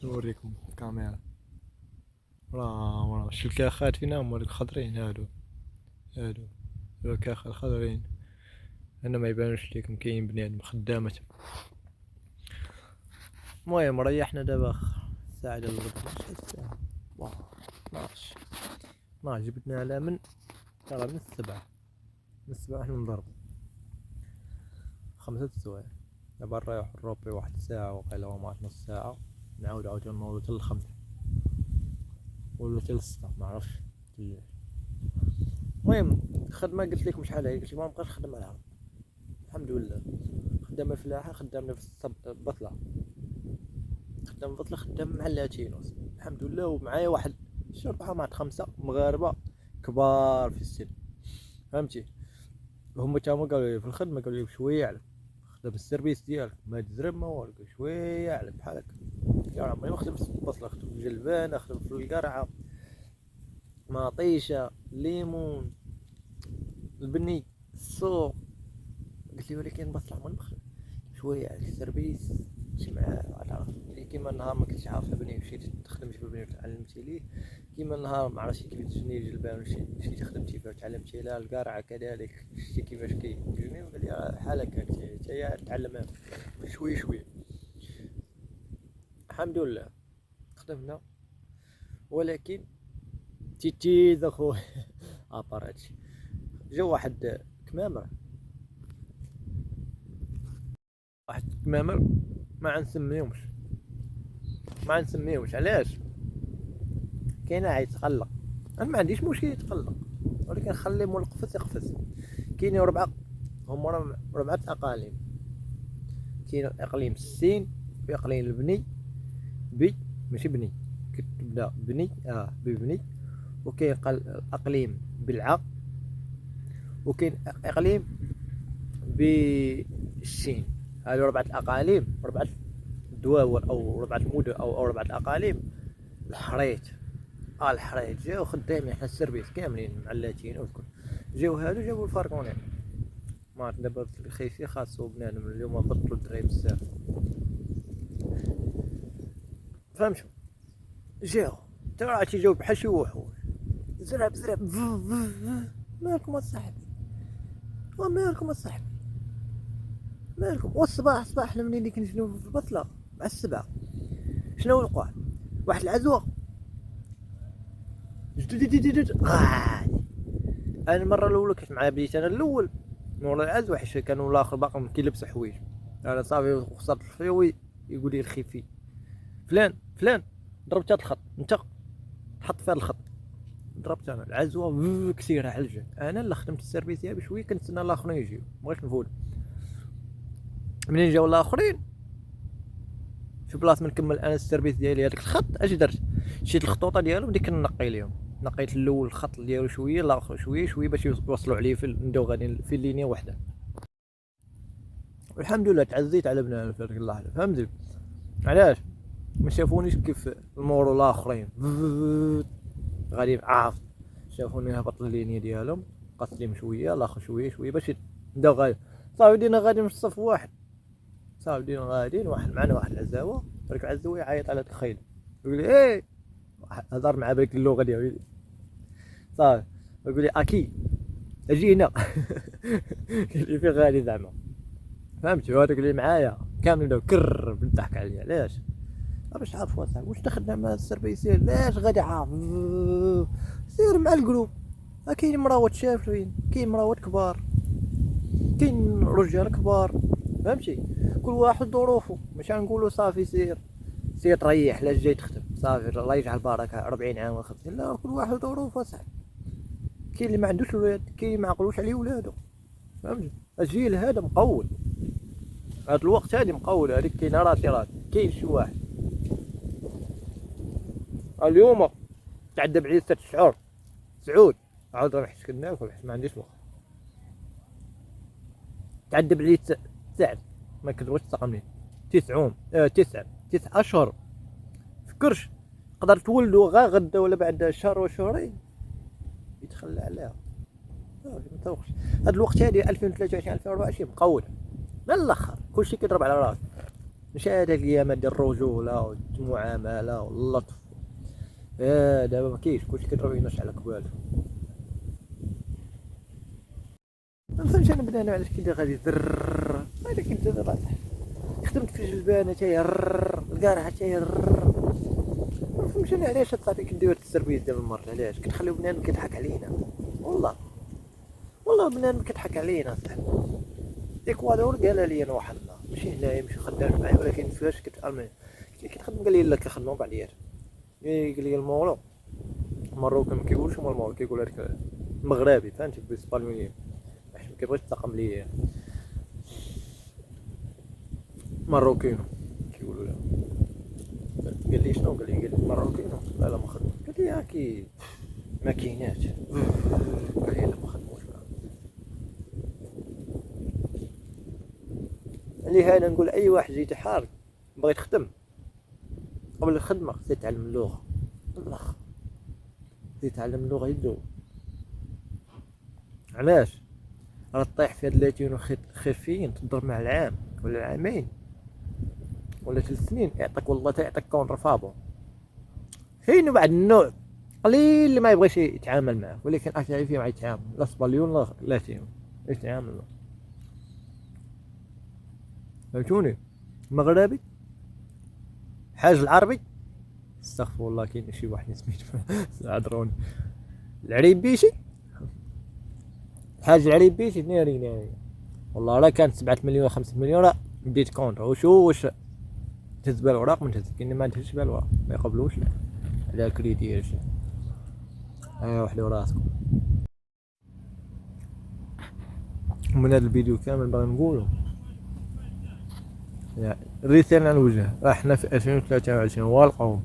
نوريكم الكاميرا. راه شتي الكاخات فينا هما دوك الخضرين هادو الكاخ الخضرين. انا ما يبانوش ليكم كاين بنادم خدامة. المهم ريحنا دابا الساعة ديال الغد شحال الساعة؟ واه 12 جبدنا على من ترى من السبعة حنا نضربو 5 السوايع. دابا نريحو الروبي واحد الساعة وقيلا وما نص ساعة، نعاود عاوتاني نوضو حتى ل5 ولا حتى ل6 معرفتش كيفاش. المهم الخدمة قلت لكم شحال هي، قلت لكم مابقاش نخدم عليها الحمد لله. خدامة فلاحة، خدامة في بطلة، خدام بطلة، خدام مع اللاتينوس الحمد لله. ومعايا واحد 4 مع 5 مغاربة كبار في السن، فهمتي. هما تاهما قالوا لي في الخدمة، قالوا لي شوية عليك خدام السيرفيس ديالك ما تزرب ما والو، شوية عليك بحال هكا. يا عمري ما خدمت في البصلة، خدمت في الجلبانة، خدمت في القرعة، مطيشة، الليمون، البني، السوق. قلت لي ولكن بصلة عمري ما خدمت. شوية عليك السيرفيس تمشي معاه تعرف. كيما النهار ما كنتش عارف البني مشيتي تخدمتي في البني وتعلمتي ليه، كيما النهار ما عرفتي كيفاش تجني الجلبان مشيتي خدمتي فيه وتعلمتي لها. القارعة كذلك شتي كيفاش كيجني، وقال لي بحال هكاك نتايا تعلمها شوية شوية. الحمد لله خدمنا، ولكن تيتيز اخويا ابار هادشي. جا كمامر واحد كمامر ما غنسميهمش، علاش؟ كاين عيتقلق. انا ما عنديش مشكل يتقلق، ولكن خليه ملقفز يقفز. كاينين هما 4 اقاليم. كاين اقليم السين، واقليم البني ماشي بني، كتبدا بني ببني. وكاين اقليم بالعا، وكاين اقليم بالشين. هادو 4 اقاليم، 4 دواول او 4 مدن او 4 اقاليم. الحريت الحريت جاو خدامين حنا السيرفيس كاملين مع اللاتين والكل. جاو هادو جابو الفاركونير. ما دابا الخيفي خاصو بنادم اليوم بطلو الدراري بزاف، فهمتو. جاو تا راه تيجاو بحال شي وحوش، زرب مالكم اصاحبي، ومالكم اصاحبي، مالكم. والصباح حنا منين كنجيو في البطله مع السبعة شنو وقع؟ واحد العزوه جدد غادي. انا المره الاولى كنت معايا بديت انا الاول مورا العزوه، حيت كانوا الاخر باقي كيلبسوا حوايج. انا صافي وصلت الفيوي يقول لي الخيفي فلان ضربت هاد الخط، انت حط فيها الخط. ضربت انا العزوه كثيره على الجهه. انا اللي خدمت السيرفيس ديالي بشويه، كنتسنى الاخرين يجيو، مبغيتش نفوت. منين جاو الاخرين في بلاصه ما نكمل انا السيرفيس ديالي هذاك الخط، اش درت؟ شيت الخطوطه ديالهم بديت كنقي ليهم. نقيت الاول الخط ديالو شويه، الاخر شويه باش يوصلوا عليه نديو غادي في لينيه واحده. والحمد لله تعزيت على بنان في هذيك اللحظه، فهمتي علاش؟ ما شافونيش كيف المورو الاخرين غادي عاف. شافوني هبط اللينيه ديالهم، قص ليهم شويه الاخر شويه باش نداو غادي. صافي بدينا غادي من الصف واحد، صافي بدينا غاديين. واحد معنا واحد العزاوه، هذاك العزاوه يعيط على هذاك الخيل، يقول لي هضر مع بهذيك اللغه ديالو. صافي يقول لي اكي اجينا قال لي فين غادي زعما، فهمتي. وهذاك اللي معايا كامل بداو كر بالضحك عليا. علاش؟ باش تعرفوا اصاحبي واش تخدم مع السربيسيه، لاش غادي عارف سير مع الجروب. كاين مراوات شافين، كاين مراوات كبار، كاين رجال كبار، فهمتي. كل واحد ظروفه، مش غنقولوا صافي سير تريح لاش جاي تخدم صافي الله يجعل البركه 40 عام ولا 50. لا كل واحد ظروفه صاحبي. كاين اللي ما عندوش ولاد، كاين اللي ما عقلوش عليه ولادو، فهمتي. الجيل هذا مقول، هذا الوقت هذه مقول. هذيك كاين راسي كاين شي واحد اليوم تعدى بعيد 6 شهور سعود عاود راه حيت كناكل حيت ما عنديش وقت. تعدى بعيد سعد ما كدوش تقامين 9 اشهر. فكرش تقدر تولدو غا غدا ولا بعد شهر وشهرين يتخلى عليها. ما توقفش هاد الوقت هادي 2023 2024 مقود من الاخر، كلشي كيضرب على راسو. ماشي هذاك الايام ديال الرجوله والمعامله واللطف. دابا ما كاينش، كلشي كيضرب ينش على كبالو. ما فهمتش انا بنادم علاش كيدير غادي زرر، هذا كيبدا راه خدمت في الجلبانه تيهرر، الكارحه تيهرر. ما فهمتش انا علاش صافي كدير السيرفيس ديال المرة، علاش كنخليو بنادم كيضحك علينا؟ والله بنادم كيضحك علينا صاحبي. الاكوادور قالها لي انا واحد النهار، ماشي هنايا ماشي خدام معايا، ولكن فاش كنت المانيا كنخدم قال لي لا كنخدمو بعليات. قال لي المولو المروكي ما كيقولش هما المولو، كيقول هذاك المغربي فهمتي بالاسبانيوليه، حيت ما كيبغيش يتلاقم ليا مروكينو كيقولوا له. قال لي شنو؟ قال لي مروكينو، لا ما خدمش. قال لي هاكي ما كايناش. قال لي لا ما خدموش. لهذا نقول اي واحد جاي حار بغيت تخدم، قبل الخدمه خصك تعلم اللغه. بالاخر خصك تعلم اللغه يدو. علاش؟ راه طيح في هاد اللاتين خفيين تضرب مع العام ولا العامين ولا 3 سنين يعطيك والله تيعطيك كونتر فابور. كاين بعض النوع قليل اللي ما يبغيش يتعامل معاه، ولكن اكثر فيه مع يتعامل، لا سباليون لا لاتين يتعامل. فهمتوني؟ المغربي حاج العربي استغفر الله، كاين شي واحد سميتو عذروني، العريبيشي حاج العريبيشي ناري والله راه كانت 7 مليون 5 مليون راه بديت كونتر. واش تهز بها الوراق من تهز، كاين ما تهزش بها الوراق ما يقبلوش على الكريدي هادشي. وحدو راسكم. من هذا الفيديو كامل باغي نقولو الرسالة على الوجه، راه حنا في 2023 والقوم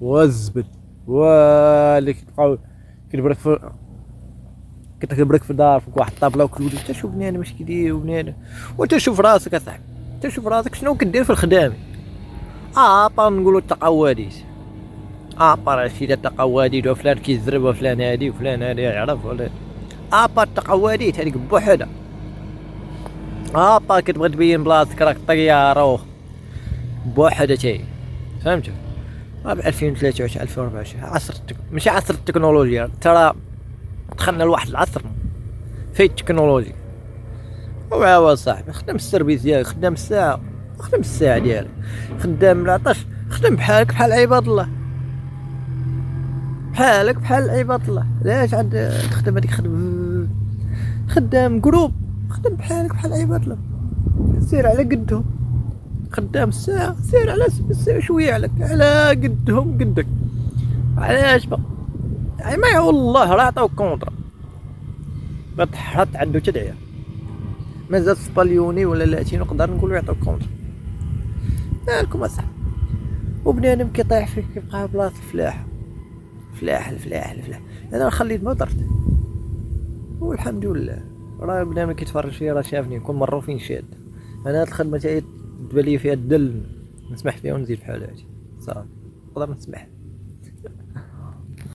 والزبد واللي كتبقاو كتبرك في دار فوق واحد الطابله وكلودي. انت شوف بنادم اش كيدير وبنادم، وانت شوف راسك اصاحبي، انت شوف راسك شنو كدير في الخدامه. با نقولوا التقواديت، با شي التقواديت وفلان كيزرب وفلان هادي وفلان هادي يعرف ولا با التقواديت هذيك بوحدها. با كتبغي تبين بلاصتك راك طياره بوحدها تاهي. فهمت؟ ب 2023 2024 عصر ماشي عصر التكنولوجيا، ترى دخلنا لواحد العصر فيه التكنولوجيا. وعاود صاحبي خدم السيرفيس ديالك، خدام الساعه، خدم الساعه ديالك، خدام العطش، خدم بحالك بحال عباد الله، بحالك بحال عباد الله. علاش عاد تخدم هذيك خدام جروب، خدم بحالك بحال عباد الله، سير على قدهم. خدام الساعه سير على شويه على قدهم قدك. علاش بقى ما والله راه عطاوك كونطرا ما تحط عنده تدعيه. مازال سباليوني ولا لاتين نقدر نقولوا يعطوك كونطرا مالكم اصاحبي. وبنادم كيطيح فيك كيبقى بلاصه الفلاح. انا خليت ما درت، والحمد لله راه بنادم كيتفرج فيا راه شافني كل مره فين شاد. انا هاد الخدمه تاعي تبان لي فيها الدل، نسمح فيها ونزيد بحال هادي صافي نقدر نسمح.